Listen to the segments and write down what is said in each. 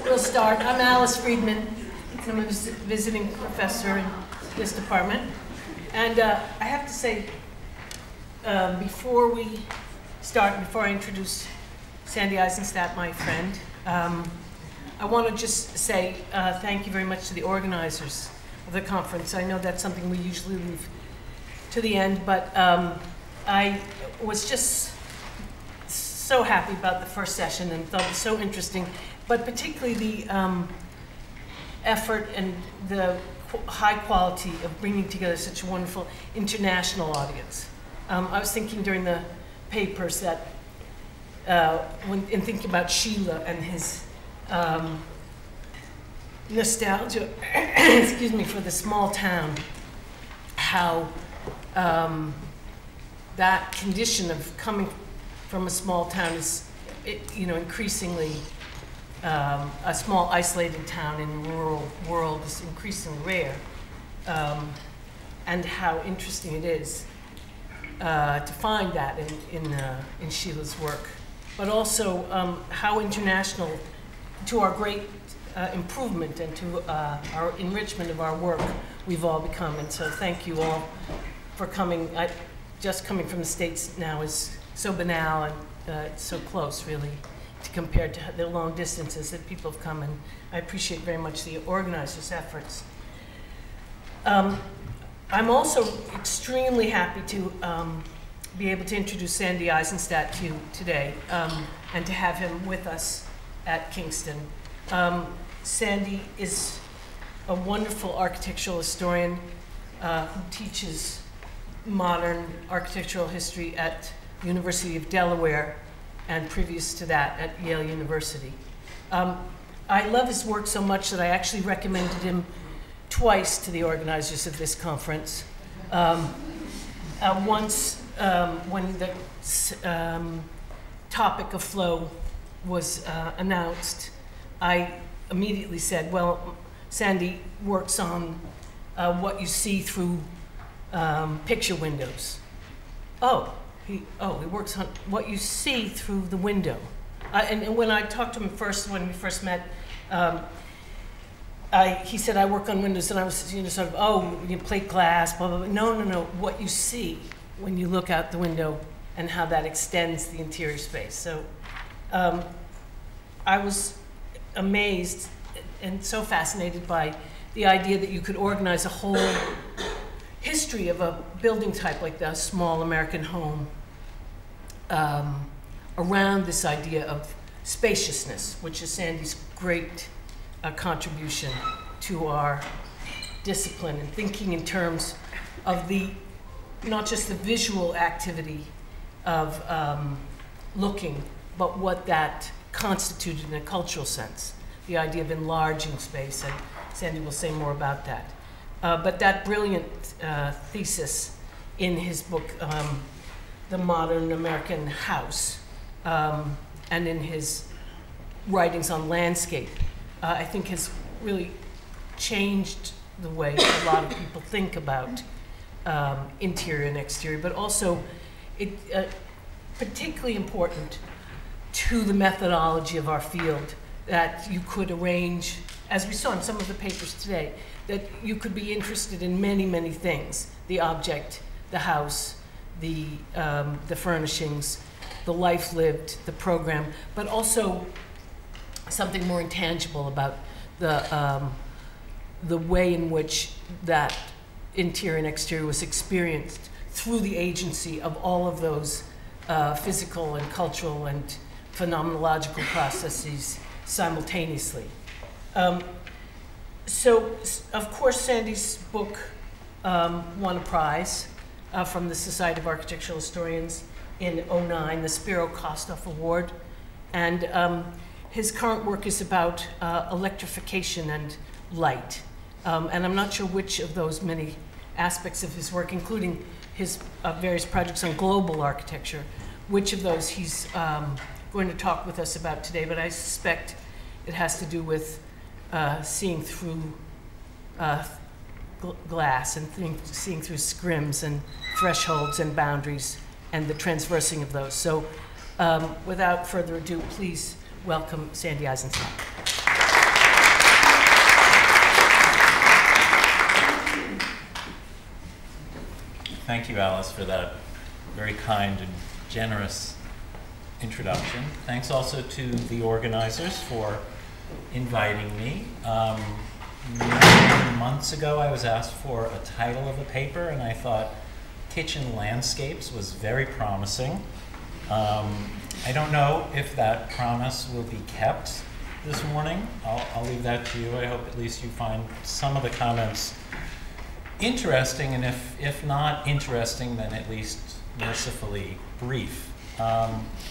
We'll start. I'm Alice Friedman. I'm a visiting professor in this department. And I have to say, before we start, before I introduce Sandy Isenstadt, my friend, I want to just say thank you very much to the organizers of the conference. I know that's something we usually leave to the end, but I was just so happy about the first session and thought it was so interesting, but particularly the effort and the high quality of bringing together such a wonderful international audience. I was thinking during the papers that in thinking about Sheila and his nostalgia, excuse me, for the small town, how that condition of coming from a small town is, increasingly a small isolated town in the rural world is increasingly rare, and how interesting it is to find that in Sheila's work, but also how international, to our great improvement and to our enrichment of our work, we've all become. And so thank you all for coming. Just coming from the States now is so banal, and it's so close, really, compared to the long distances that people have come, and I appreciate very much the organizers' efforts. I'm also extremely happy to be able to introduce Sandy Isenstadt to you today, and to have him with us at Kingston. Sandy is a wonderful architectural historian who teaches modern architectural history at the University of Delaware, and previous to that at Yale University. I love his work so much that I actually recommended him twice to the organizers of this conference. Once when the topic of flow was announced, I immediately said, well, Sandy works on what you see through picture windows. He works on what you see through the window. And when I talked to him when we first met, he said, I work on windows, and I was sort of, plate glass, blah, blah, blah. No, what you see when you look out the window and how that extends the interior space. So I was amazed and so fascinated by the idea that you could organize a whole history of a building type like the small American home around this idea of spaciousness, which is Sandy's great contribution to our discipline, and thinking in terms of not just the visual activity of looking, but what that constituted in a cultural sense, the idea of enlarging space, and Sandy will say more about that. But that brilliant thesis in his book, The Modern American House, and in his writings on landscape, I think has really changed the way a lot of people think about interior and exterior, but also particularly important to the methodology of our field, that you could arrange, as we saw in some of the papers today, that you could be interested in many, many things: the object, the house, the furnishings, the life lived, the program, but also something more intangible about the way in which that interior and exterior was experienced through the agency of all of those physical and cultural and phenomenological processes simultaneously. So, of course, Sandy's book won a prize from the Society of Architectural Historians in '09, the Spiro Kostoff Award. And his current work is about electrification and light. And I'm not sure which of those many aspects of his work, including his various projects on global architecture, which of those he's going to talk with us about today, but I suspect it has to do with seeing through glass and seeing through scrims and thresholds and boundaries and the transversing of those. So without further ado, please welcome Sandy Isenstadt. Thank you, Alice, for that very kind and generous introduction. Thanks also to the organizers for inviting me. Many months ago, I was asked for a title of a paper, and I thought Kitchen Landscapes was very promising. I don't know if that promise will be kept this morning. I'll leave that to you. I hope at least you find some of the comments interesting, and if not interesting, then at least mercifully brief.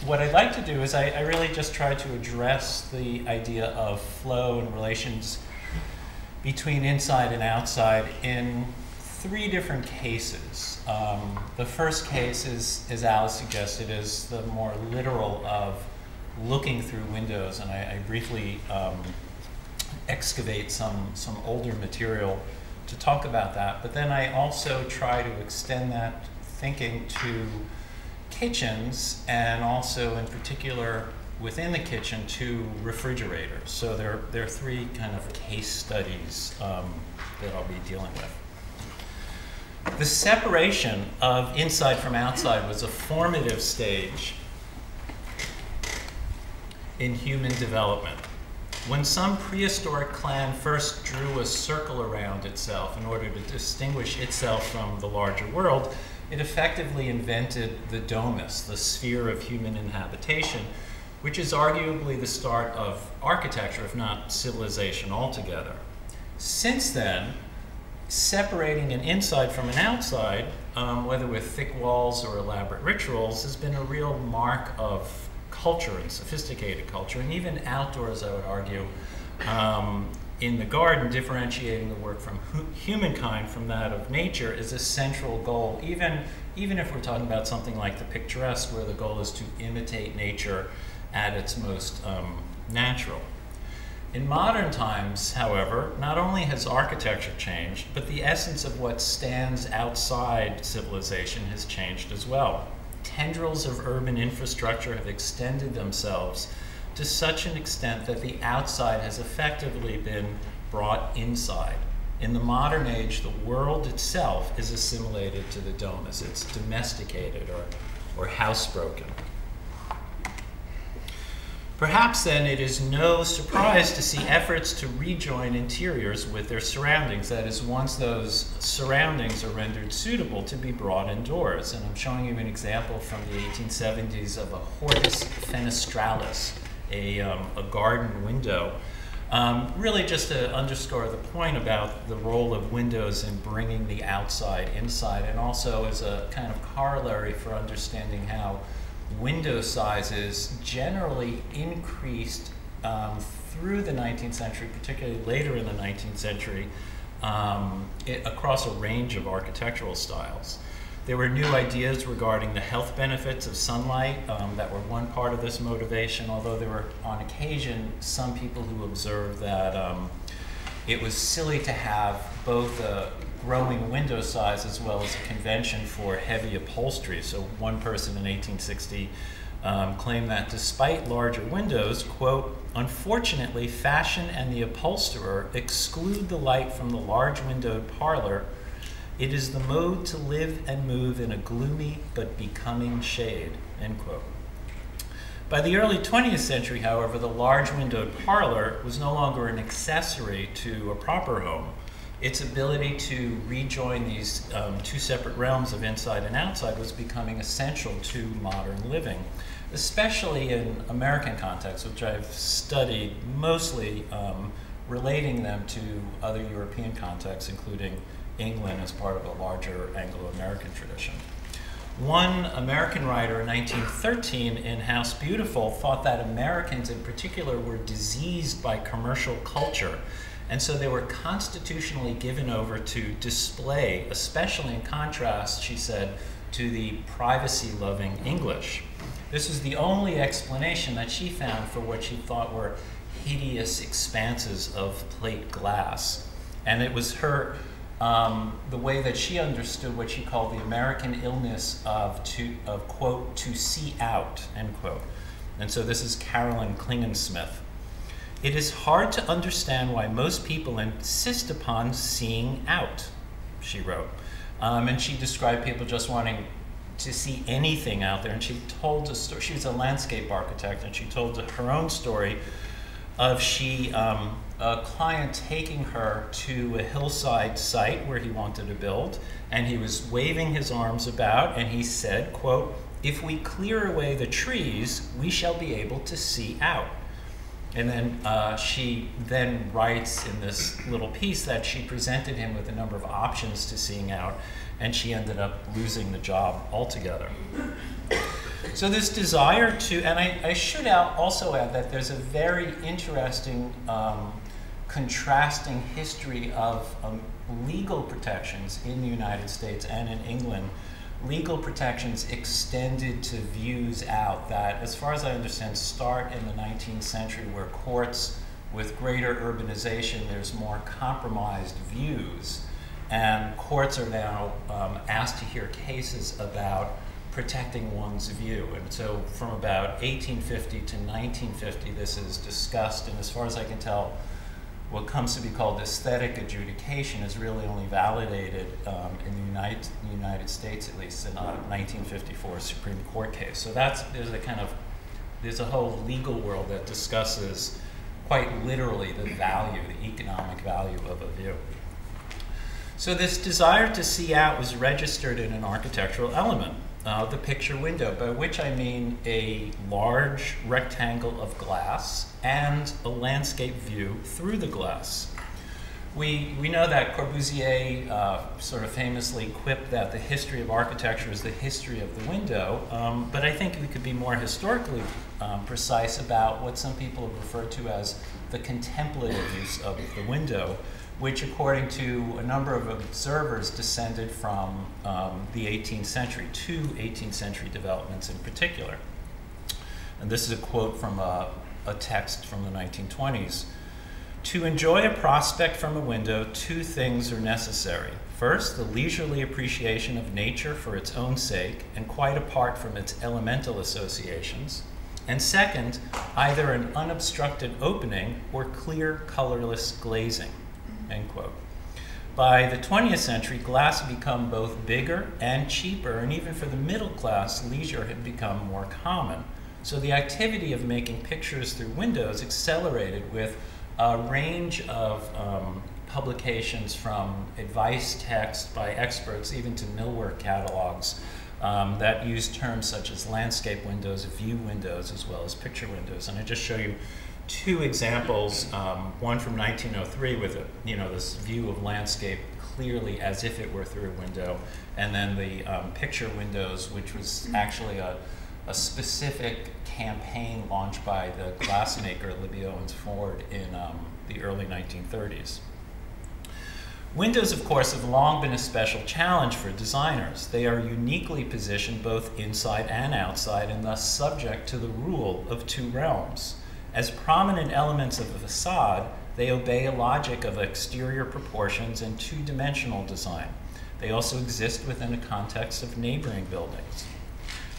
What I'd like to do is I really just try to address the idea of flow and relations between inside and outside in 3 different cases. The first case is, as Alice suggested, is the more literal of looking through windows, and I briefly excavate some older material to talk about that. But then I also try to extend that thinking to kitchens, and also in particular within the kitchen to refrigerators. So there are 3 kind of case studies that I'll be dealing with. The separation of inside from outside was a formative stage in human development. When some prehistoric clan first drew a circle around itself in order to distinguish itself from the larger world, it effectively invented the domus, the sphere of human inhabitation, which is arguably the start of architecture, if not civilization altogether. Since then, separating an inside from an outside, whether with thick walls or elaborate rituals, has been a real mark of culture and sophisticated culture, and even outdoors, I would argue, in the garden, differentiating the work from humankind from that of nature is a central goal, even if we're talking about something like the picturesque, where the goal is to imitate nature at its most natural. In modern times, however, not only has architecture changed, but the essence of what stands outside civilization has changed as well. Tendrils of urban infrastructure have extended themselves to such an extent that the outside has effectively been brought inside. In the modern age, the world itself is assimilated to the domus. It's domesticated or housebroken. Perhaps then it is no surprise to see efforts to rejoin interiors with their surroundings. That is, once those surroundings are rendered suitable to be brought indoors. And I'm showing you an example from the 1870s of a hortus fenestralis, a garden window. Really just to underscore the point about the role of windows in bringing the outside inside, and also as a kind of corollary for understanding how window sizes generally increased through the 19th century, particularly later in the 19th century, across a range of architectural styles. There were new ideas regarding the health benefits of sunlight that were one part of this motivation, although there were on occasion some people who observed that it was silly to have both a growing window size as well as a convention for heavy upholstery. So one person in 1860 claimed that despite larger windows, quote, "Unfortunately, fashion and the upholsterer exclude the light from the large windowed parlor. It is the mode to live and move in a gloomy but becoming shade," end quote. By the early 20th century, however, the large windowed parlor was no longer an accessory to a proper home. Its ability to rejoin these 2 separate realms of inside and outside was becoming essential to modern living, especially in American contexts, which I've studied mostly relating them to other European contexts, including England as part of a larger Anglo-American tradition. One American writer in 1913 in House Beautiful thought that Americans in particular were diseased by commercial culture, and so they were constitutionally given over to display, especially in contrast, she said, to the privacy-loving English. This was the only explanation that she found for what she thought were hideous expanses of plate glass. And it was her the way that she understood what she called the American illness of quote, "to see out," end quote. And so this is Carolyn Klingensmith. "It is hard to understand why most people insist upon seeing out," she wrote. And she described people just wanting to see anything out there. And she told a story. She was a landscape architect, and she told her own story of a client taking her to a hillside site where he wanted to build, and he was waving his arms about, and he said, quote, "If we clear away the trees, we shall be able to see out." And then she then writes in this little piece that she presented him with a number of options to seeing out, and she ended up losing the job altogether. So this desire to, and I should also add that there's a very interesting contrasting history of legal protections in the United States and in England. Legal protections extended to views out that, as far as I understand, start in the 19th century, where courts, with greater urbanization, there's more compromised views, and courts are now asked to hear cases about protecting one's view. And so from about 1850 to 1950, this is discussed, and as far as I can tell, what comes to be called aesthetic adjudication is really only validated in the United States, at least, in a 1954 Supreme Court case. So there's a whole legal world that discusses quite literally the value, the economic value of a view. So this desire to see out was registered in an architectural element, the picture window, by which I mean a large rectangle of glass and a landscape view through the glass. We know that Corbusier sort of famously quipped that the history of architecture is the history of the window, but I think we could be more historically precise about what some people have referred to as the contemplative use of the window, which, according to a number of observers, descended from the 18th century, two 18th century developments in particular. And this is a quote from a text from the 1920s. "To enjoy a prospect from a window, two things are necessary. First, the leisurely appreciation of nature for its own sake and quite apart from its elemental associations. And second, either an unobstructed opening or clear, colorless glazing." End quote. By the 20th century, glass had become both bigger and cheaper, and even for the middle class, leisure had become more common. So the activity of making pictures through windows accelerated with a range of publications, from advice text by experts even to millwork catalogs that use terms such as landscape windows, view windows, as well as picture windows. And I just show you two examples, one from 1903 with this view of landscape clearly as if it were through a window, and then the picture windows, which was actually a specific campaign launched by the glassmaker Libby Owens Ford in the early 1930s. Windows, of course, have long been a special challenge for designers. They are uniquely positioned both inside and outside, and thus subject to the rule of two realms. As prominent elements of a facade, they obey a logic of exterior proportions and two-dimensional design. They also exist within a context of neighboring buildings.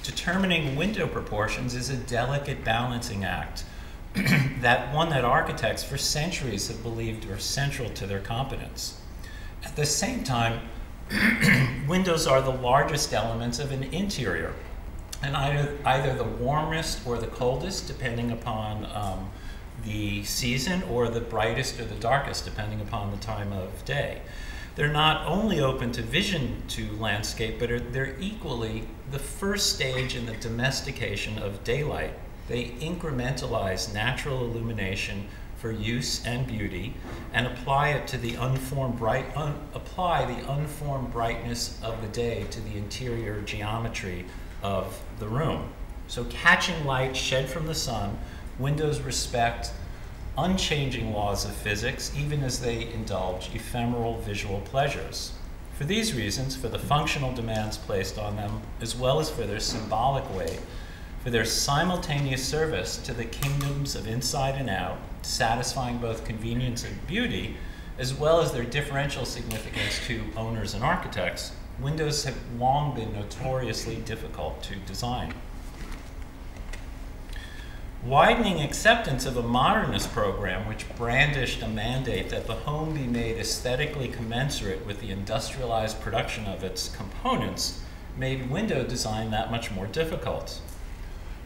Determining window proportions is a delicate balancing act, that architects for centuries have believed are central to their competence. At the same time, windows are the largest elements of an interior, and either the warmest or the coldest, depending upon the season, or the brightest or the darkest, depending upon the time of day. They're not only open to vision to landscape, but they're equally the first stage in the domestication of daylight. They incrementalize natural illumination for use and beauty, and apply the unformed brightness of the day to the interior geometry of the room. So catching light shed from the sun, windows respect unchanging laws of physics, even as they indulge ephemeral visual pleasures. For these reasons, for the functional demands placed on them, as well as for their symbolic weight, for their simultaneous service to the kingdoms of inside and out, satisfying both convenience and beauty, as well as their differential significance to owners and architects, windows have long been notoriously difficult to design. Widening acceptance of a modernist program which brandished a mandate that the home be made aesthetically commensurate with the industrialized production of its components made window design that much more difficult.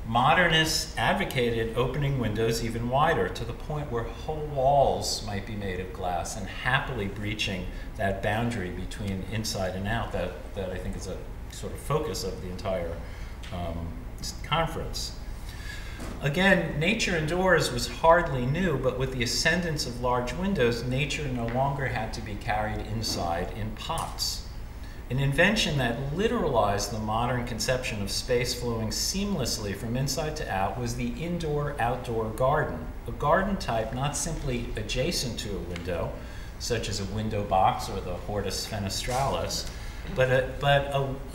Modernists advocated opening windows even wider, to the point where whole walls might be made of glass, and happily breaching that boundary between inside and out that I think is a sort of focus of the entire conference. Again, nature indoors was hardly new, but with the ascendance of large windows, nature no longer had to be carried inside in pots. An invention that literalized the modern conception of space flowing seamlessly from inside to out was the indoor-outdoor garden, a garden type not simply adjacent to a window, such as a window box or the Hortus fenestralis, but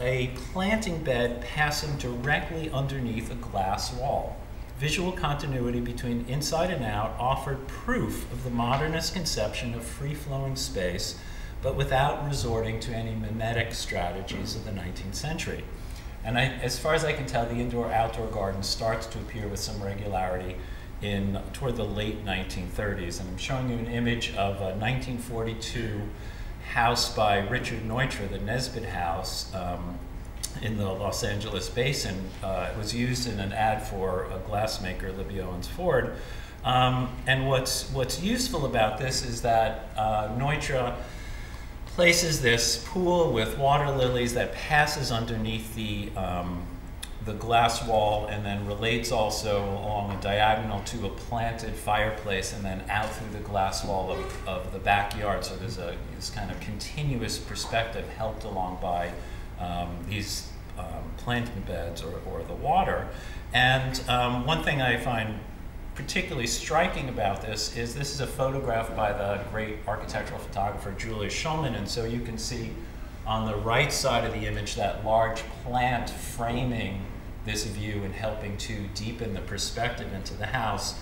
a planting bed passing directly underneath a glass wall. Visual continuity between inside and out offered proof of the modernist conception of free-flowing space, but without resorting to any mimetic strategies of the 19th century. And as far as I can tell, the indoor-outdoor garden starts to appear with some regularity toward the late 1930s. And I'm showing you an image of a 1942 house by Richard Neutra, the Nesbitt House, in the Los Angeles basin. It was used in an ad for a glassmaker, Libby Owens Ford. And what's useful about this is that Neutra places this pool with water lilies that passes underneath the glass wall, and then relates also along a diagonal to a planted fireplace, and then out through the glass wall of the backyard. So there's this kind of continuous perspective helped along by these planting beds or the water. And one thing I find particularly striking about this is a photograph by the great architectural photographer Julius Schulman, and so you can see on the right side of the image that large plant framing this view and helping to deepen the perspective into the house.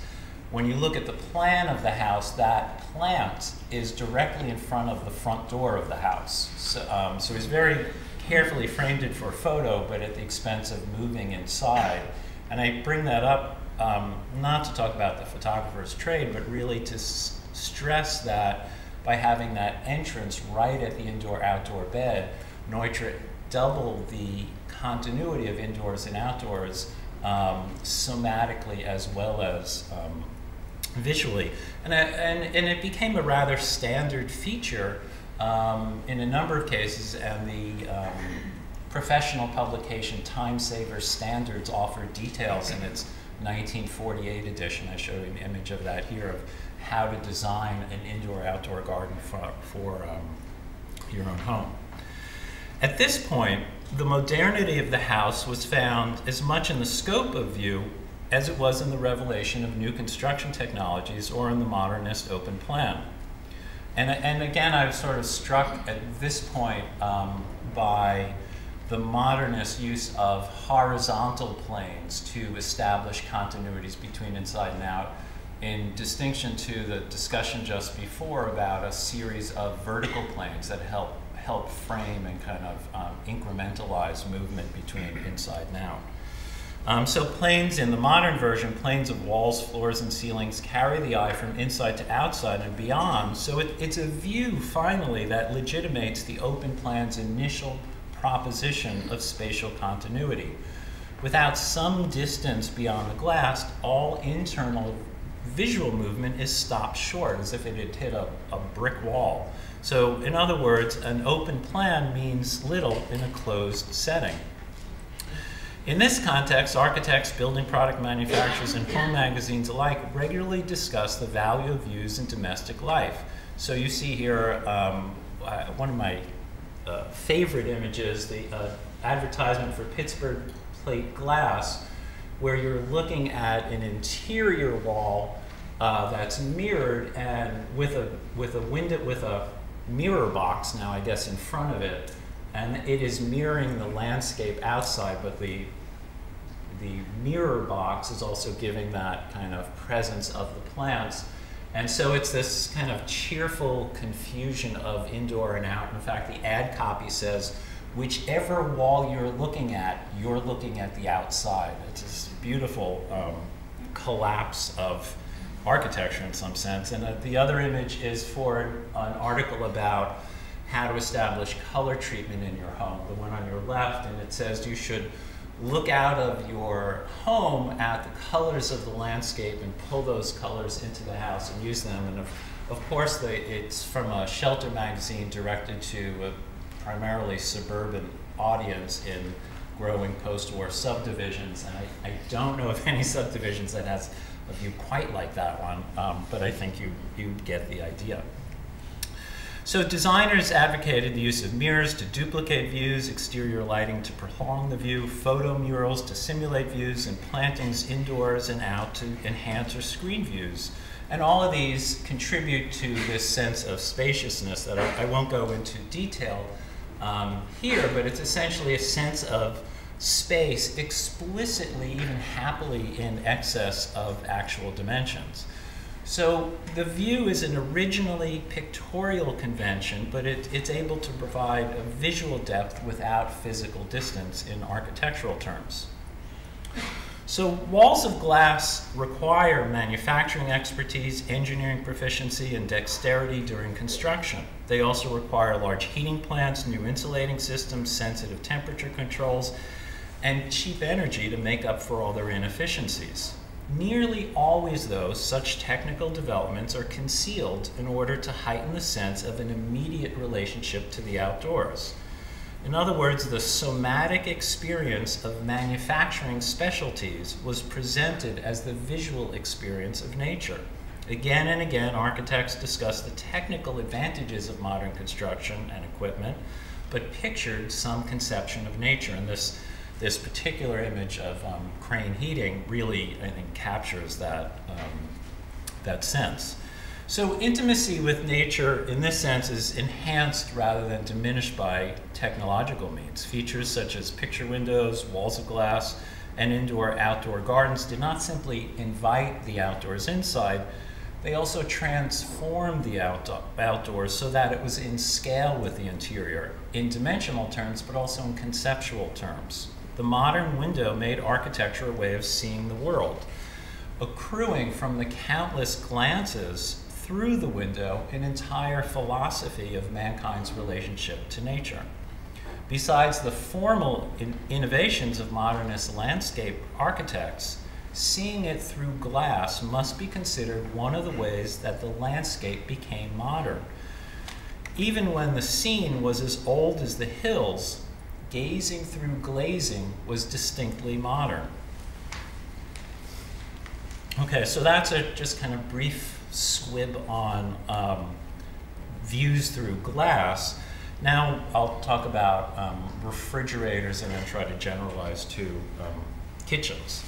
When you look at the plan of the house, that plant is directly in front of the front door of the house. So he's very carefully framed it for a photo, but at the expense of moving inside. And I bring that up not to talk about the photographer's trade, but really to stress that by having that entrance right at the indoor-outdoor bed, Neutra doubled the continuity of indoors and outdoors somatically as well as visually. And it became a rather standard feature in a number of cases, and the professional publication Time Saver Standards offered details in its 1948 edition. I showed an image of that here, of how to design an indoor-outdoor garden for your own home. At this point, the modernity of the house was found as much in the scope of view as it was in the revelation of new construction technologies or in the modernist open plan. And again, I was sort of struck at this point by the modernist use of horizontal planes to establish continuities between inside and out, in distinction to the discussion just before about a series of vertical planes that help frame and kind of incrementalize movement between inside and out. So planes in the modern version, planes of walls, floors, and ceilings carry the eye from inside to outside and beyond. So it's a view, finally, that legitimates the open plan's initial proposition of spatial continuity. Without some distance beyond the glass, all internal visual movement is stopped short, as if it had hit a brick wall. So, in other words, an open plan means little in a closed setting. In this context, architects, building product manufacturers, and home magazines alike regularly discuss the value of views in domestic life. So you see here one of my favorite images, the advertisement for Pittsburgh Plate Glass, where you're looking at an interior wall that's mirrored, and with a window, with a mirror box now, I guess, in front of it, and it is mirroring the landscape outside, but the mirror box is also giving that kind of presence of the plants. And so it's this kind of cheerful confusion of indoor and out. In fact, the ad copy says, whichever wall you're looking at the outside. It's this beautiful collapse of architecture in some sense. And the other image is for an article about how to establish color treatment in your home, the one on your left, and it says you should look out of your home at the colors of the landscape and pull those colors into the house and use them. And of course, it's from a shelter magazine directed to a primarily suburban audience in growing post-war subdivisions. And I don't know of any subdivisions that has a view quite like that one, but I think you get the idea. So designers advocated the use of mirrors to duplicate views, exterior lighting to prolong the view, photo murals to simulate views, and plantings indoors and out to enhance or screen views. And all of these contribute to this sense of spaciousness that I won't go into detail here, but it's essentially a sense of space explicitly, even happily, in excess of actual dimensions. So the view is an originally pictorial convention, but it's able to provide a visual depth without physical distance in architectural terms. So walls of glass require manufacturing expertise, engineering proficiency, and dexterity during construction. They also require large heating plants, new insulating systems, sensitive temperature controls, and cheap energy to make up for all their inefficiencies. Nearly always, though, such technical developments are concealed in order to heighten the sense of an immediate relationship to the outdoors. In other words, the somatic experience of manufacturing specialties was presented as the visual experience of nature. Again and again, architects discuss the technical advantages of modern construction and equipment, but pictured some conception of nature. And this particular image of crane heating really, I think, captures that sense. So intimacy with nature, in this sense, is enhanced rather than diminished by technological means. Features such as picture windows, walls of glass, and indoor-outdoor gardens did not simply invite the outdoors inside, they also transformed the outdoors so that it was in scale with the interior, in dimensional terms, but also in conceptual terms. The modern window made architecture a way of seeing the world, accruing from the countless glances through the window an entire philosophy of mankind's relationship to nature. Besides the formal innovations of modernist landscape architects, seeing it through glass must be considered one of the ways that the landscape became modern. Even when the scene was as old as the hills, gazing through glazing was distinctly modern. Okay, so that's a just kind of brief squib on views through glass. Now I'll talk about refrigerators and then try to generalize to kitchens.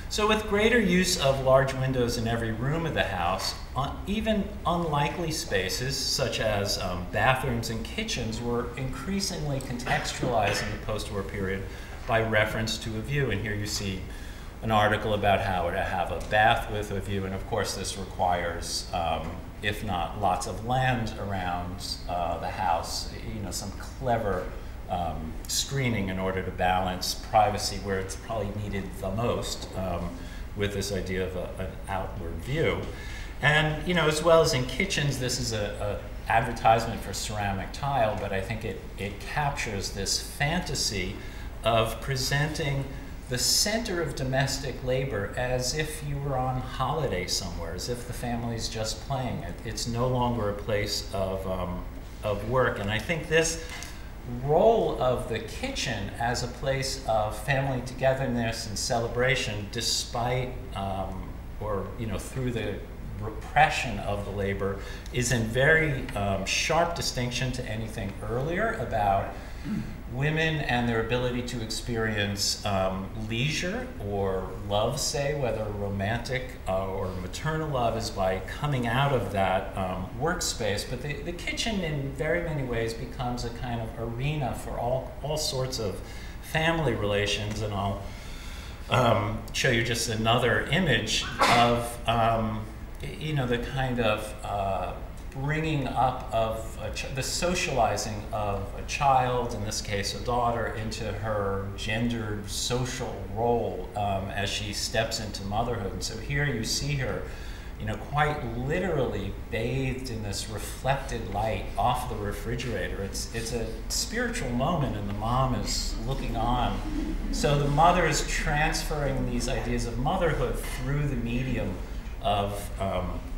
So with greater use of large windows in every room of the house, even unlikely spaces such as bathrooms and kitchens were increasingly contextualized in the post-war period by reference to a view. And here you see an article about how to have a bath with a view, and of course this requires, if not lots of land around the house, some clever screening in order to balance privacy where it's probably needed the most, with this idea of an outward view. And as well as in kitchens, this is a advertisement for ceramic tile, but I think it captures this fantasy of presenting the center of domestic labor as if you were on holiday somewhere, as if the family's just playing. It's no longer a place of work. And I think this role of the kitchen as a place of family togetherness and celebration, despite or through the repression of the labor, is in very sharp distinction to anything earlier about women and their ability to experience leisure or love, say, whether romantic or maternal love is by coming out of that workspace. But the kitchen in very many ways becomes a kind of arena for all sorts of family relations. And I'll show you just another image of the kind of bringing up of the socializing of a child, in this case a daughter, into her gendered social role as she steps into motherhood. And so here you see her, you know, quite literally bathed in this reflected light off the refrigerator. It's a spiritual moment, and the mom is looking on. So the mother is transferring these ideas of motherhood through the medium of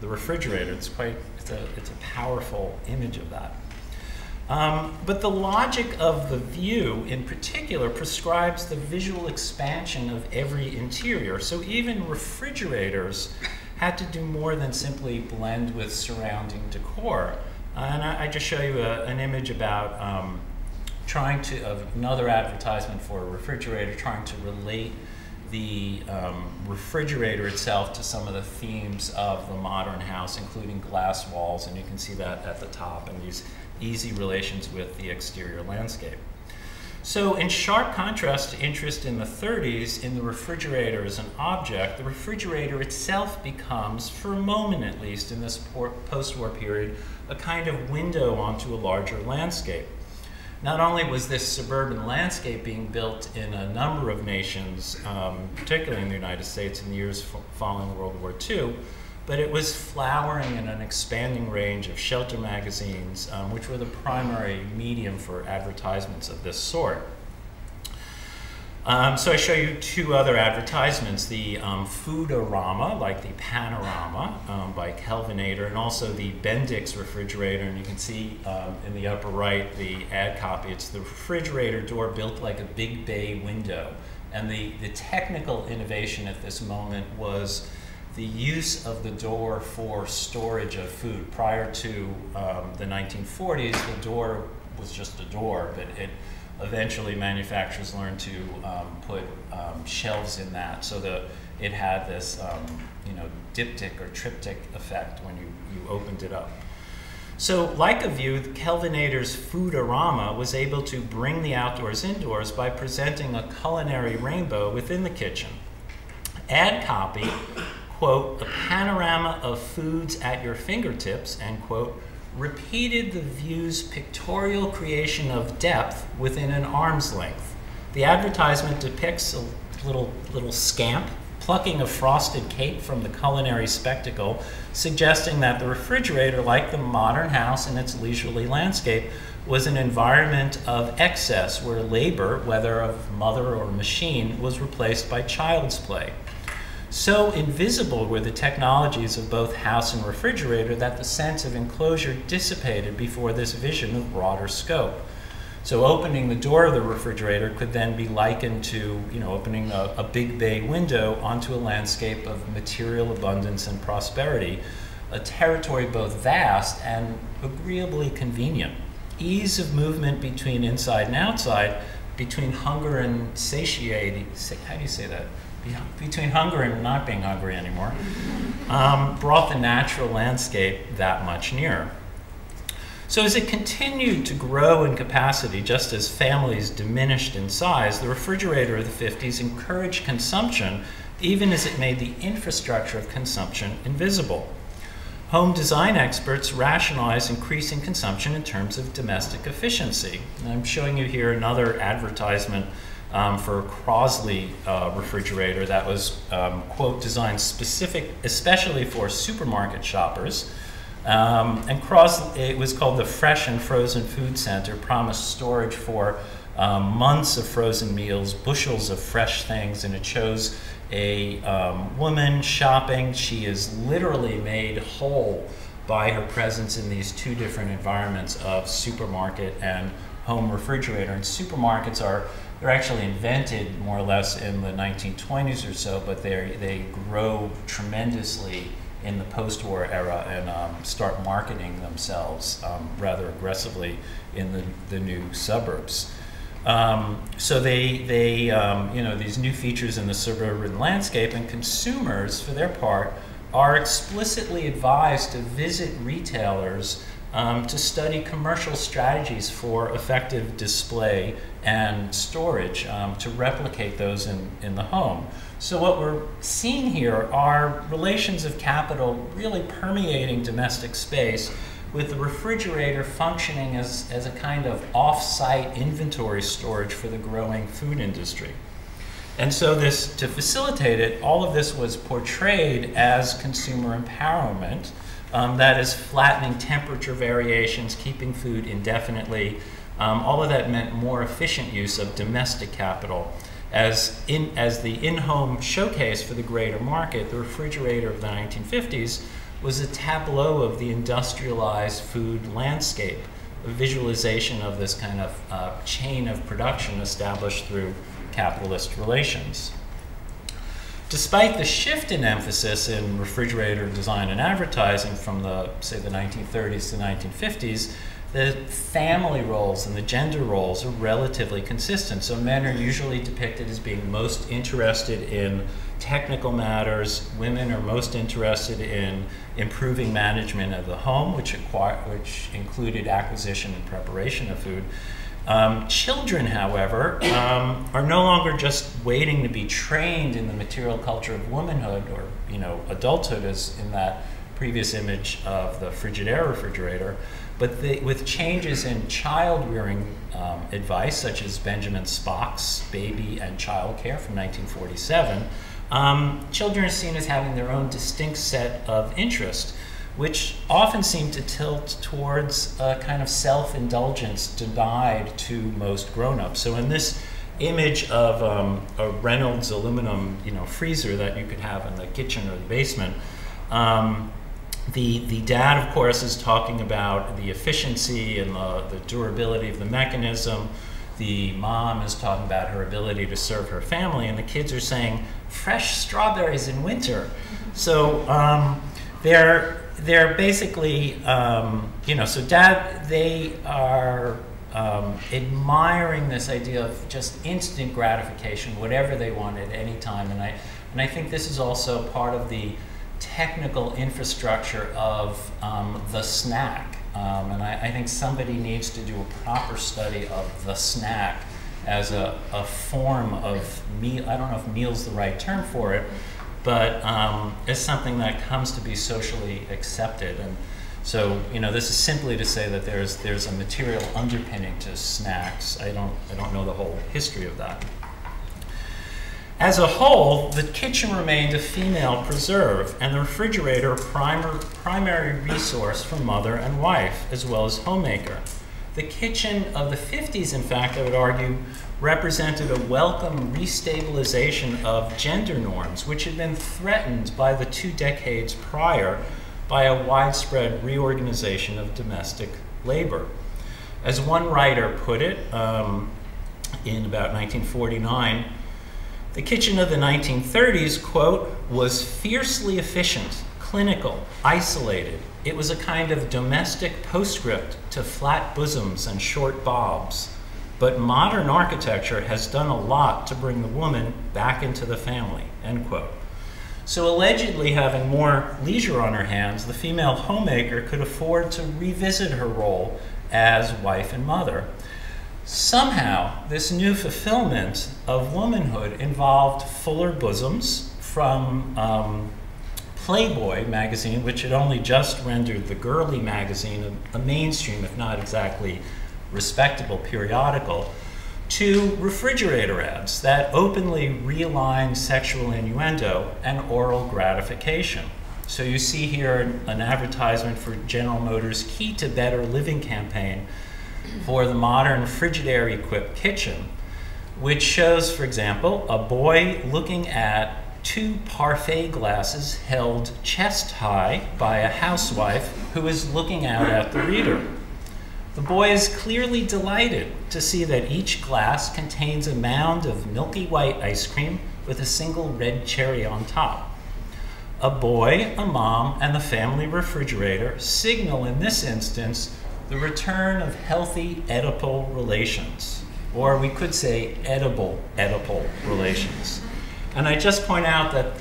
the refrigerator. It's a powerful image of that. But the logic of the view in particular prescribes the visual expansion of every interior. So even refrigerators had to do more than simply blend with surrounding decor. And I just show you an image about of another advertisement for a refrigerator, trying to relate the refrigerator itself to some of the themes of the modern house, including glass walls, and you can see that at the top, and these easy relations with the exterior landscape. So in sharp contrast to interest in the 30s in the refrigerator as an object, the refrigerator itself becomes, for a moment at least in this post-war period, a kind of window onto a larger landscape. Not only was this suburban landscape being built in a number of nations, particularly in the United States in the years following World War II, but it was flowering in an expanding range of shelter magazines, which were the primary medium for advertisements of this sort. So I show you two other advertisements, the Foodorama, like the Panorama by Kelvinator, and also the Bendix refrigerator. And you can see in the upper right the ad copy. It's the refrigerator door built like a big bay window. And the technical innovation at this moment was the use of the door for storage of food. Prior to the 1940s, the door was just a door, but eventually manufacturers learned to put shelves in that, so that it had this diptych or triptych effect when you opened it up. So like a view, Kelvinator's Foodorama was able to bring the outdoors indoors by presenting a culinary rainbow within the kitchen. Ad copy, quote, a panorama of foods at your fingertips, end quote, repeated the view's pictorial creation of depth within an arm's length. The advertisement depicts a little scamp plucking a frosted cake from the culinary spectacle, suggesting that the refrigerator, like the modern house in its leisurely landscape, was an environment of excess where labor, whether of mother or machine, was replaced by child's play. So invisible were the technologies of both house and refrigerator that the sense of enclosure dissipated before this vision of broader scope. So opening the door of the refrigerator could then be likened to, opening a big bay window onto a landscape of material abundance and prosperity, a territory both vast and agreeably convenient. Ease of movement between inside and outside, between hunger and satiety, how do you say that? Between hunger and not being hungry anymore, brought the natural landscape that much nearer. So as it continued to grow in capacity, just as families diminished in size, the refrigerator of the 50s encouraged consumption, even as it made the infrastructure of consumption invisible. Home design experts rationalize increasing consumption in terms of domestic efficiency. And I'm showing you here another advertisement for a Crosley refrigerator that was, quote, designed especially for supermarket shoppers. And it was called the Fresh and Frozen Food Center, promised storage for months of frozen meals, bushels of fresh things, and it shows a woman shopping. She is literally made whole by her presence in these two different environments of supermarket and home refrigerator. And supermarkets they're actually invented more or less in the 1920s or so, but they grow tremendously in the post-war era and start marketing themselves rather aggressively in the new suburbs. So these new features in the suburban landscape, and consumers, for their part, are explicitly advised to visit retailers to study commercial strategies for effective display and storage to replicate those in the home. So what we're seeing here are relations of capital really permeating domestic space, with the refrigerator functioning as a kind of off-site inventory storage for the growing food industry. And so to facilitate it, all of this was portrayed as consumer empowerment, that is flattening temperature variations, keeping food indefinitely. All of that meant more efficient use of domestic capital. As the in-home showcase for the greater market, the refrigerator of the 1950s was a tableau of the industrialized food landscape, a visualization of this kind of chain of production established through capitalist relations. Despite the shift in emphasis in refrigerator design and advertising from say the 1930s to 1950s, the family roles and the gender roles are relatively consistent. So men are usually depicted as being most interested in technical matters. Women are most interested in improving management of the home, which included acquisition and preparation of food. Children, however, are no longer just waiting to be trained in the material culture of womanhood or, adulthood, as in that previous image of the Frigidaire refrigerator, but with changes in child-rearing advice, such as Benjamin Spock's Baby and Child Care from 1947, children are seen as having their own distinct set of interests, which often seem to tilt towards a kind of self-indulgence denied to most grown-ups. So in this image of a Reynolds aluminum, freezer that you could have in the kitchen or the basement, the dad, of course, is talking about the efficiency and the durability of the mechanism. The mom is talking about her ability to serve her family, and the kids are saying, fresh strawberries in winter. So they're basically, so they are admiring this idea of just instant gratification, whatever they want at any time. And I think this is also part of the technical infrastructure of the snack. And I think somebody needs to do a proper study of the snack as a form of meal. I don't know if meal's the right term for it, but it's something that comes to be socially accepted. And so, this is simply to say that there's a material underpinning to snacks. I don't know the whole history of that. As a whole, the kitchen remained a female preserve, and the refrigerator a primary resource for mother and wife, as well as homemaker. The kitchen of the 50s, in fact, I would argue, represented a welcome restabilization of gender norms, which had been threatened by the 2 decades prior by a widespread reorganization of domestic labor. As one writer put it, in about 1949, the kitchen of the 1930s, quote, was fiercely efficient, clinical, isolated. It was a kind of domestic postscript to flat bosoms and short bobs. But modern architecture has done a lot to bring the woman back into the family, end quote. So allegedly having more leisure on her hands, the female homemaker could afford to revisit her role as wife and mother. Somehow, this new fulfillment of womanhood involved fuller bosoms from Playboy magazine, which had only just rendered the girly magazine a mainstream, if not exactly respectable periodical, to refrigerator ads that openly realigned sexual innuendo and oral gratification. So you see here an advertisement for General Motors' Key to Better Living campaign for the modern Frigidaire-equipped kitchen, which shows, for example, a boy looking at 2 parfait glasses held chest high by a housewife who is looking out at the reader. The boy is clearly delighted to see that each glass contains a mound of milky white ice cream with a single red cherry on top. A boy, a mom, and the family refrigerator signal, in this instance, the return of healthy Oedipal relations, or we could say edible Oedipal relations. And I just point out that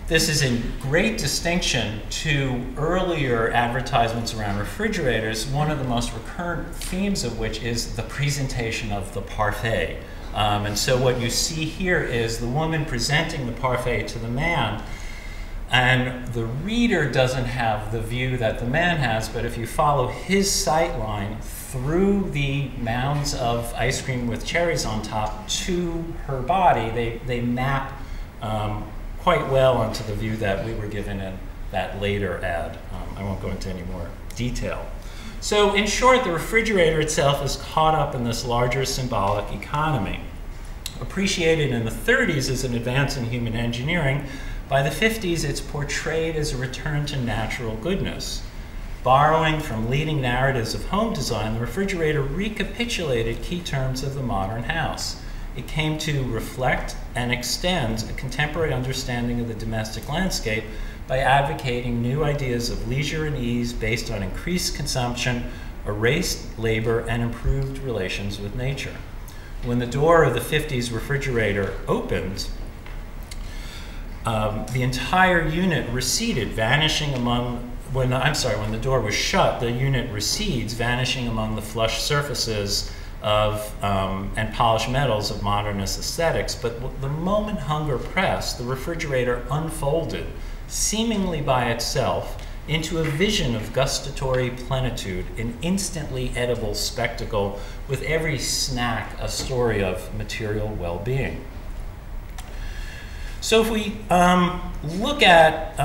this is in great distinction to earlier advertisements around refrigerators, one of the most recurrent themes of which is the presentation of the parfait. And so what you see here is the woman presenting the parfait to the man, And the reader doesn't have the view that the man has, but if you follow his sight line through the mounds of ice cream with cherries on top to her body, they map quite well onto the view that we were given in that later ad. I won't go into any more detail. So in short, the refrigerator itself is caught up in this larger symbolic economy. Appreciated in the 30s as an advance in human engineering, by the 50s it's portrayed as a return to natural goodness. Borrowing from leading narratives of home design, the refrigerator recapitulated key terms of the modern house. It came to reflect and extend a contemporary understanding of the domestic landscape by advocating new ideas of leisure and ease based on increased consumption, erased labor, and improved relations with nature. When the door of the 50s refrigerator opened, the entire unit receded, vanishing among, when the door was shut, the unit recedes, vanishing among the flush surfaces of, and polished metals of modernist aesthetics. But the moment hunger pressed, the refrigerator unfolded, seemingly by itself, into a vision of gustatory plenitude, an instantly edible spectacle, with every snack a story of material well-being. So if we look at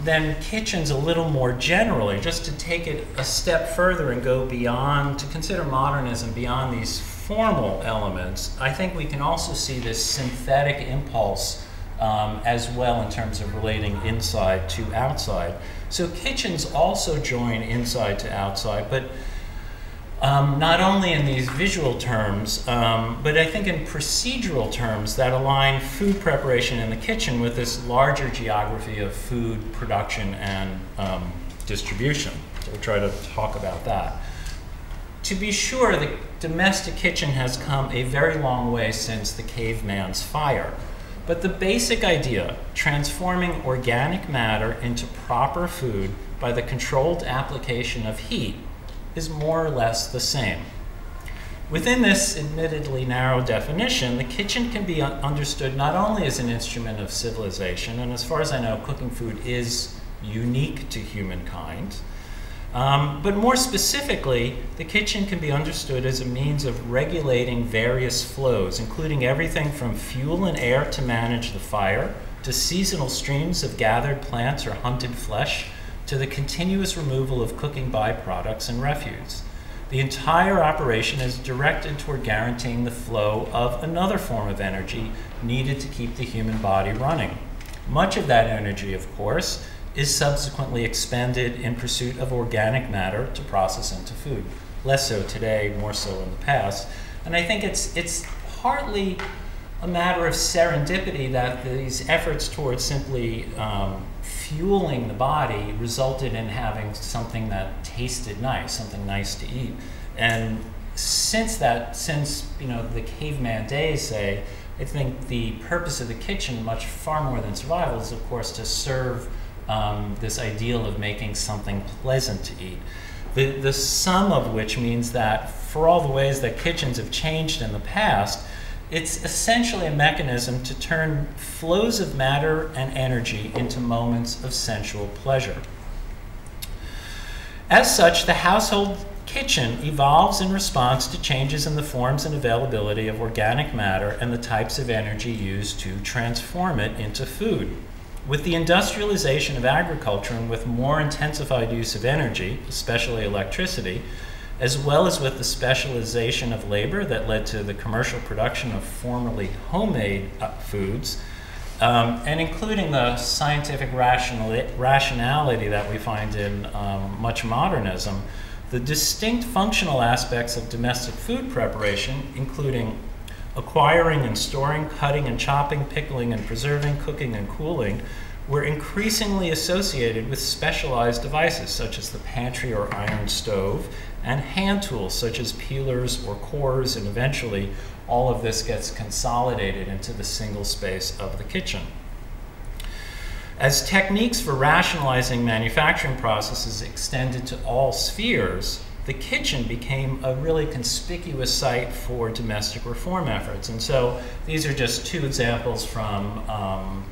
then kitchens a little more generally, just to take it a step further and go beyond, to consider modernism beyond these formal elements, I think we can also see this synthetic impulse as well in terms of relating inside to outside. So kitchens also join inside to outside, but not only in these visual terms, but I think in procedural terms that align food preparation in the kitchen with this larger geography of food production and distribution. So we'll try to talk about that. To be sure, the domestic kitchen has come a very long way since the caveman's fire. But the basic idea, transforming organic matter into proper food by the controlled application of heat, is more or less the same. Within this admittedly narrow definition, the kitchen can be understood not only as an instrument of civilization, and as far as I know, cooking food is unique to humankind, but more specifically, the kitchen can be understood as a means of regulating various flows, including everything from fuel and air to manage the fire, to seasonal streams of gathered plants or hunted flesh, to the continuous removal of cooking byproducts and refuse. The entire operation is directed toward guaranteeing the flow of another form of energy needed to keep the human body running. Much of that energy, of course, is subsequently expended in pursuit of organic matter to process into food. Less so today, more so in the past. And I think it's partly a matter of serendipity that these efforts towards simply fueling the body resulted in having something that tasted nice, something nice to eat. And since the caveman days, say, I think the purpose of the kitchen, much far more than survival, is of course to serve this ideal of making something pleasant to eat. The sum of which means that for all the ways that kitchens have changed in the past, it's essentially a mechanism to turn flows of matter and energy into moments of sensual pleasure. As such, the household kitchen evolves in response to changes in the forms and availability of organic matter and the types of energy used to transform it into food. With the industrialization of agriculture and with more intensified use of energy, especially electricity, as well as with the specialization of labor that led to the commercial production of formerly homemade foods, and including the scientific rationality that we find in much modernism, the distinct functional aspects of domestic food preparation, including acquiring and storing, cutting and chopping, pickling and preserving, cooking and cooling, were increasingly associated with specialized devices such as the pantry or iron stove, and hand tools such as peelers or cores, and eventually all of this gets consolidated into the single space of the kitchen. As techniques for rationalizing manufacturing processes extended to all spheres, the kitchen became a really conspicuous site for domestic reform efforts. And so these are just two examples from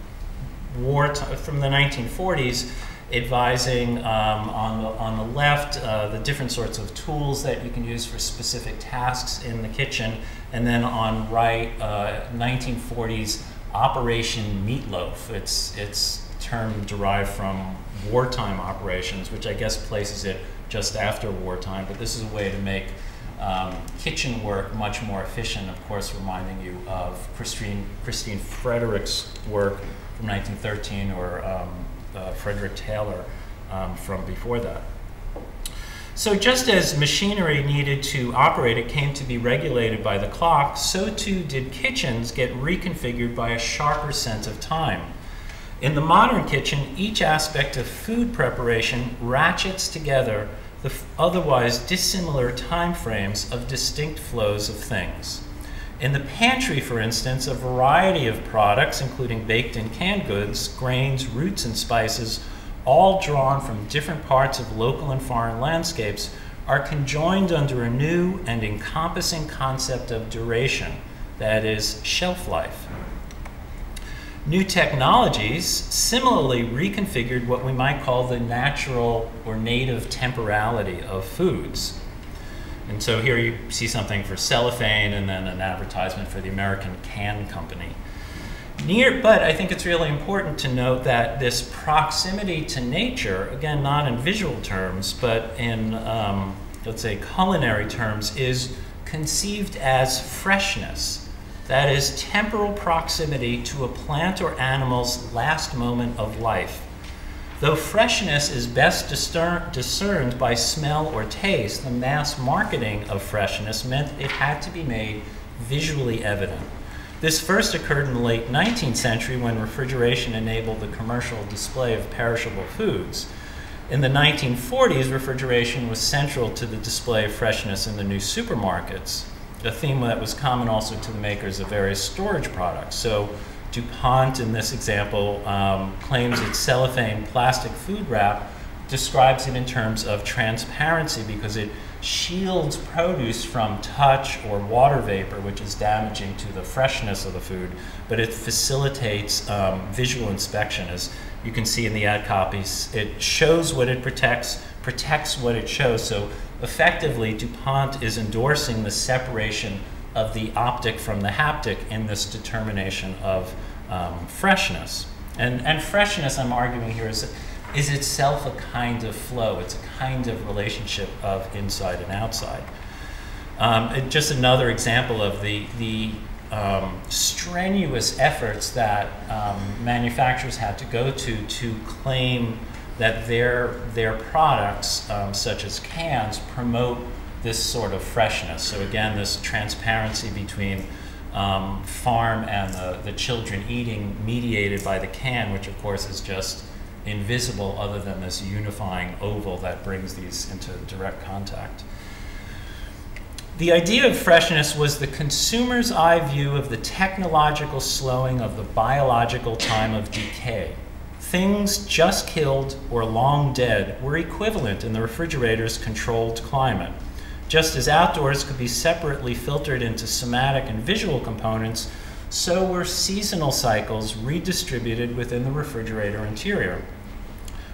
from the 1940s, advising on the left the different sorts of tools that you can use for specific tasks in the kitchen, and then on right, 1940s Operation Meatloaf. It's term derived from wartime operations, which I guess places it just after wartime, but this is a way to make kitchen work much more efficient, of course reminding you of Christine Frederick's work from 1913, or Frederick Taylor from before that. So just as machinery needed to operate, it came to be regulated by the clock, so too did kitchens get reconfigured by a sharper sense of time. In the modern kitchen, each aspect of food preparation ratchets together the otherwise dissimilar time frames of distinct flows of things. In the pantry, for instance, a variety of products, including baked and canned goods, grains, roots, and spices, all drawn from different parts of local and foreign landscapes, are conjoined under a new and encompassing concept of duration, that is, shelf life. New technologies similarly reconfigured what we might call the natural or native temporality of foods. And so here you see something for cellophane and then an advertisement for the American Can Company. But I think it's really important to note that this proximity to nature, again, not in visual terms, but in, let's say, culinary terms, is conceived as freshness. That is temporal proximity to a plant or animal's last moment of life. Though freshness is best discerned by smell or taste, the mass marketing of freshness meant it had to be made visually evident. This first occurred in the late 19th century when refrigeration enabled the commercial display of perishable foods. In the 1940s, refrigeration was central to the display of freshness in the new supermarkets, a theme that was common also to the makers of various storage products. So DuPont, in this example, claims its cellophane plastic food wrap describes it in terms of transparency because it shields produce from touch or water vapor, which is damaging to the freshness of the food, but it facilitates visual inspection. As you can see in the ad copies, it shows what it protects what it shows. So effectively, DuPont is endorsing the separation of the optic from the haptic in this determination of freshness. And freshness, I'm arguing here, is itself a kind of flow. It's a kind of relationship of inside and outside. Just another example of the strenuous efforts that manufacturers had to go to claim that their products, such as cans, promote this sort of freshness. So again, this transparency between farm and the children eating, mediated by the can, which of course is just invisible other than this unifying oval that brings these into direct contact. The idea of freshness was the consumer's eye view of the technological slowing of the biological time of decay. Things just killed or long dead were equivalent in the refrigerator's controlled climate. Just as outdoors could be separately filtered into somatic and visual components, so were seasonal cycles redistributed within the refrigerator interior.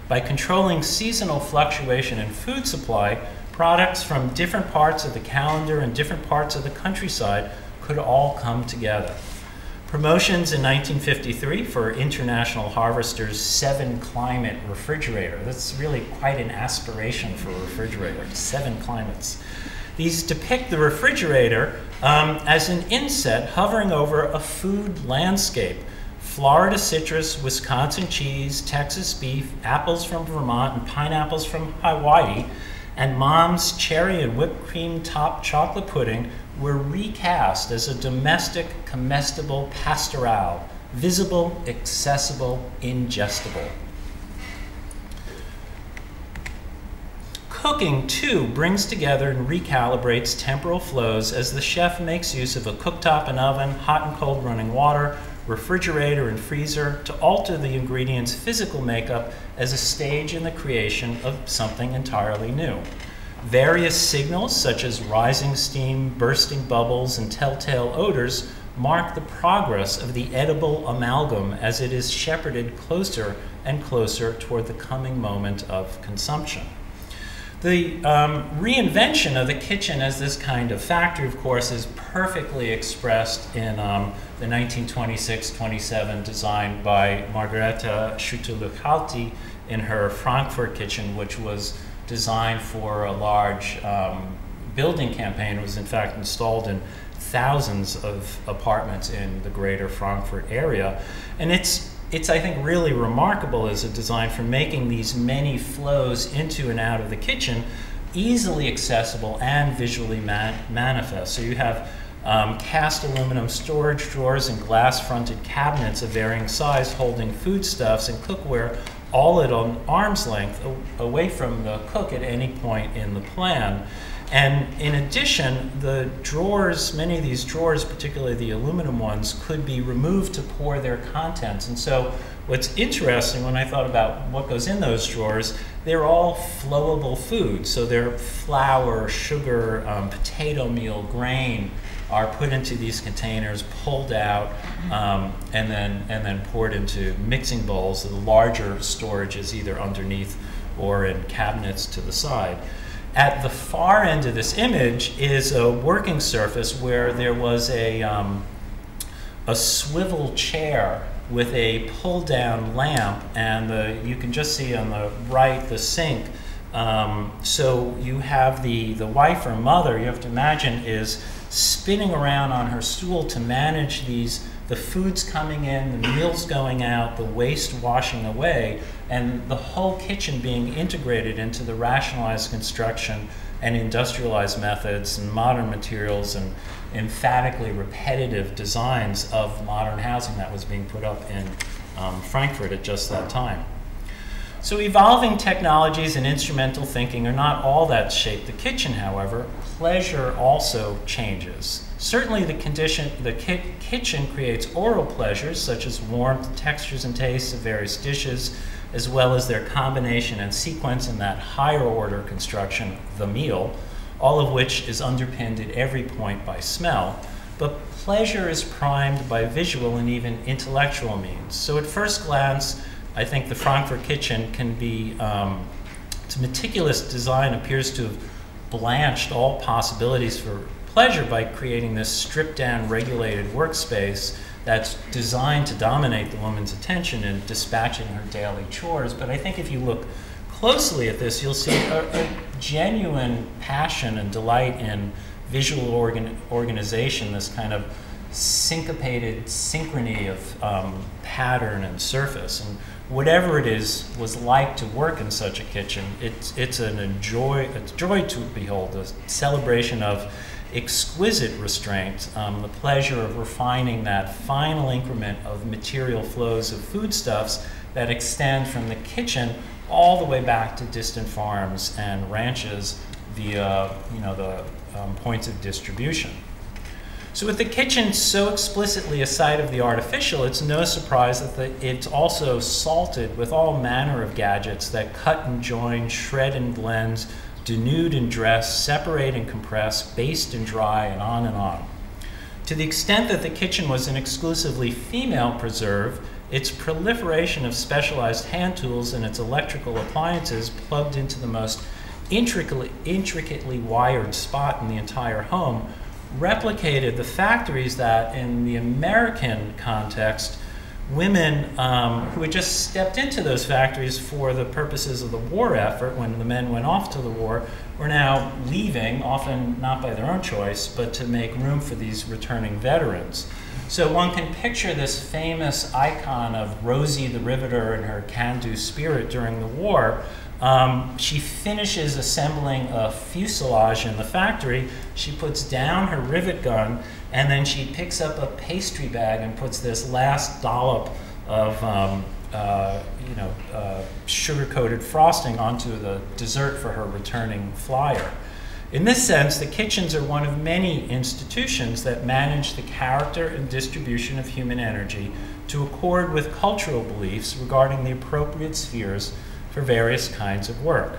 By controlling seasonal fluctuation in food supply, products from different parts of the calendar and different parts of the countryside could all come together. Promotions in 1953 for International Harvester's 7-climate refrigerator. That's really quite an aspiration for a refrigerator, 7 climates. These depict the refrigerator as an inset hovering over a food landscape. Florida citrus, Wisconsin cheese, Texas beef, apples from Vermont, and pineapples from Hawaii, and Mom's cherry and whipped cream topped chocolate pudding were recast as a domestic comestible pastoral, visible, accessible, ingestible. Cooking, too, brings together and recalibrates temporal flows as the chef makes use of a cooktop and oven, hot and cold running water, refrigerator and freezer to alter the ingredients' physical makeup as a stage in the creation of something entirely new. Various signals, such as rising steam, bursting bubbles, and telltale odors, mark the progress of the edible amalgam as it is shepherded closer and closer toward the coming moment of consumption. The reinvention of the kitchen as this kind of factory, of course, is perfectly expressed in the 1926-27 design by Margareta Schutte-Luchalti in her Frankfurt Kitchen, which was designed for a large building campaign. It was in fact installed in thousands of apartments in the greater Frankfurt area. And it's I think, really remarkable as a design for making these many flows into and out of the kitchen easily accessible and visually manifest. So you have cast aluminum storage drawers and glass-fronted cabinets of varying size holding foodstuffs and cookware, all at an arm's length away from the cook at any point in the plan. And in addition, the drawers, many of these drawers, particularly the aluminum ones, could be removed to pour their contents. And so what's interesting when I thought about what goes in those drawers, they're all flowable foods. So they're flour, sugar, potato meal, grain are put into these containers, pulled out, and then poured into mixing bowls. The larger storage is either underneath or in cabinets to the side. At the far end of this image is a working surface where there was a swivel chair with a pull-down lamp, and you can just see on the right the sink. So you have the wife or mother, you have to imagine, is spinning around on her stool to manage the foods coming in, the meals going out, the waste washing away, and the whole kitchen being integrated into the rationalized construction and industrialized methods and modern materials and emphatically repetitive designs of modern housing that was being put up in Frankfurt at just that time. So evolving technologies and instrumental thinking are not all that shape the kitchen, however. Pleasure also changes. Certainly the kitchen creates oral pleasures such as warmth, textures, and tastes of various dishes, as well as their combination and sequence in that higher order construction, the meal, all of which is underpinned at every point by smell. But pleasure is primed by visual and even intellectual means. So at first glance, I think the Frankfurt Kitchen can be, its meticulous design appears to have blanched all possibilities for pleasure by creating this stripped down, regulated workspace that's designed to dominate the woman's attention in dispatching her daily chores. But I think if you look closely at this, you'll see a genuine passion and delight in visual organization, this kind of syncopated synchrony of pattern and surface. And whatever it was like to work in such a kitchen, it's a joy to behold, a celebration of exquisite restraint, the pleasure of refining that final increment of material flows of foodstuffs that extend from the kitchen all the way back to distant farms and ranches via the points of distribution. So with the kitchen so explicitly a site of the artificial, it's no surprise that it's also salted with all manner of gadgets that cut and join, shred and blend, denude and dress, separate and compress, baste and dry, and on and on. To the extent that the kitchen was an exclusively female preserve, its proliferation of specialized hand tools and its electrical appliances plugged into the most intricately wired spot in the entire home replicated the factories that, in the American context, women who had just stepped into those factories for the purposes of the war effort when the men went off to the war were now leaving, often not by their own choice, but to make room for these returning veterans. So one can picture this famous icon of Rosie the Riveter and her can-do spirit during the war. She finishes assembling a fuselage in the factory. She puts down her rivet gun, and then she picks up a pastry bag and puts this last dollop of sugar-coated frosting onto the dessert for her returning flyer. In this sense, the kitchens are one of many institutions that manage the character and distribution of human energy to accord with cultural beliefs regarding the appropriate spheres for various kinds of work.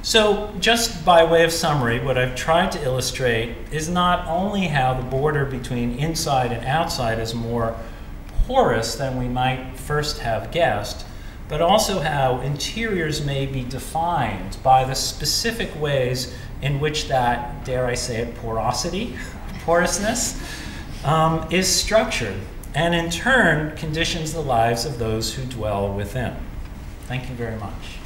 So just by way of summary, what I've tried to illustrate is not only how the border between inside and outside is more porous than we might first have guessed, but also how interiors may be defined by the specific ways in which that, dare I say it, porousness, is structured, and in turn conditions the lives of those who dwell within. Thank you very much.